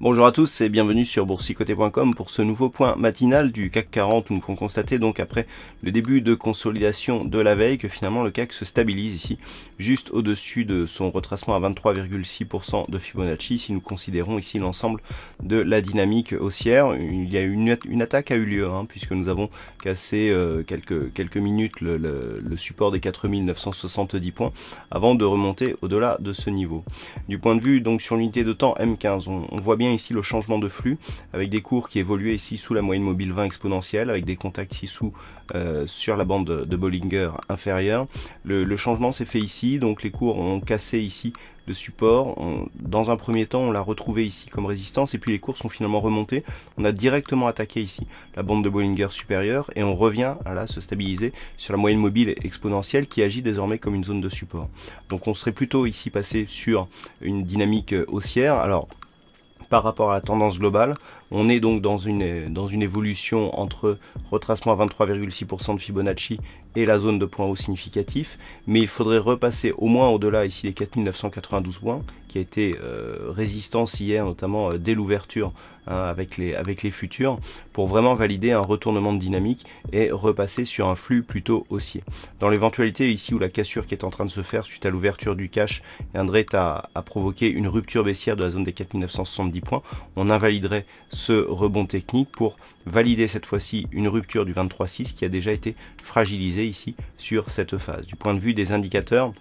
Bonjour à tous et bienvenue sur boursicoté.com pour ce nouveau point matinal du CAC 40 où nous pouvons constater donc après le début de consolidation de la veille que finalement le CAC se stabilise ici juste au-dessus de son retracement à 23,6% de Fibonacci si nous considérons ici l'ensemble de la dynamique haussière. Il y a une attaque a eu lieu puisque nous avons cassé quelques minutes le support des 4970 points avant de remonter au-delà de ce niveau. Du point de vue donc sur l'unité de temps M15, on voit bien ici le changement de flux avec des cours qui évoluaient ici sous la moyenne mobile 20 exponentielle avec des contacts ici sur la bande de Bollinger inférieure. Le changement s'est fait ici, donc les cours ont cassé ici le support. Dans un premier temps, on l'a retrouvé ici comme résistance et puis les cours sont finalement remontés. On a directement attaqué ici la bande de Bollinger supérieure et on revient à là se stabiliser sur la moyenne mobile exponentielle qui agit désormais comme une zone de support. Donc on serait plutôt ici passé sur une dynamique haussière. Alors par rapport à la tendance globale, on est donc dans une évolution entre retracement à 23,6% de Fibonacci et la zone de point haut significatif, mais il faudrait repasser au moins au-delà ici des 4992 points, qui a été résistance hier, notamment dès l'ouverture avec les futurs, pour vraiment valider un retournement de dynamique et repasser sur un flux plutôt haussier. Dans l'éventualité ici où la cassure qui est en train de se faire suite à l'ouverture du cash viendrait à provoquer une rupture baissière de la zone des 4970 points, on invaliderait ce rebond technique pour valider cette fois-ci une rupture du 23,6 qui a déjà été fragilisée ici sur cette phase. Du point de vue des indicateurs,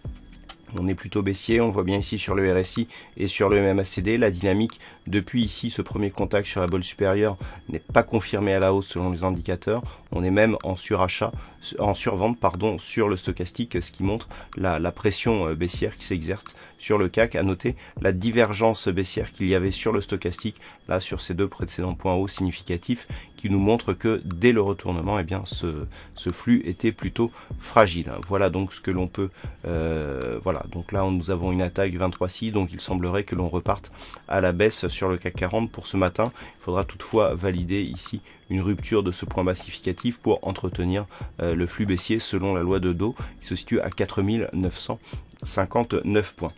on est plutôt baissier, on le voit bien ici sur le RSI et sur le MACD. La dynamique depuis ici, ce premier contact sur la bolle supérieure n'est pas confirmée à la hausse selon les indicateurs. On est même en surachat, en survente sur le stochastique, ce qui montre la pression baissière qui s'exerce sur le CAC. À noter la divergence baissière qu'il y avait sur le stochastique, là sur ces deux précédents points hauts significatifs, qui nous montrent que dès le retournement, eh bien, ce flux était plutôt fragile. Voilà donc ce que l'on peut... voilà, donc là nous avons une attaque du 23,6, donc il semblerait que l'on reparte à la baisse sur le CAC 40 pour ce matin. Il faudra toutefois valider ici une rupture de ce point bas significatif pour entretenir le flux baissier selon la loi de Dow qui se situe à 4959 points.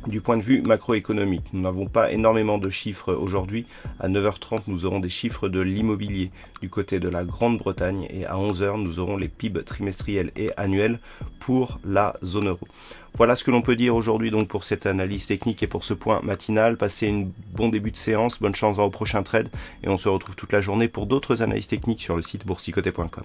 Du point de vue macroéconomique, nous n'avons pas énormément de chiffres aujourd'hui. À 9h30, nous aurons des chiffres de l'immobilier du côté de la Grande-Bretagne et à 11h, nous aurons les PIB trimestriels et annuels pour la zone euro. Voilà ce que l'on peut dire aujourd'hui donc pour cette analyse technique et pour ce point matinal. Passez un bon début de séance, bonne chance dans vos prochains trades et on se retrouve toute la journée pour d'autres analyses techniques sur le site boursicoté.com.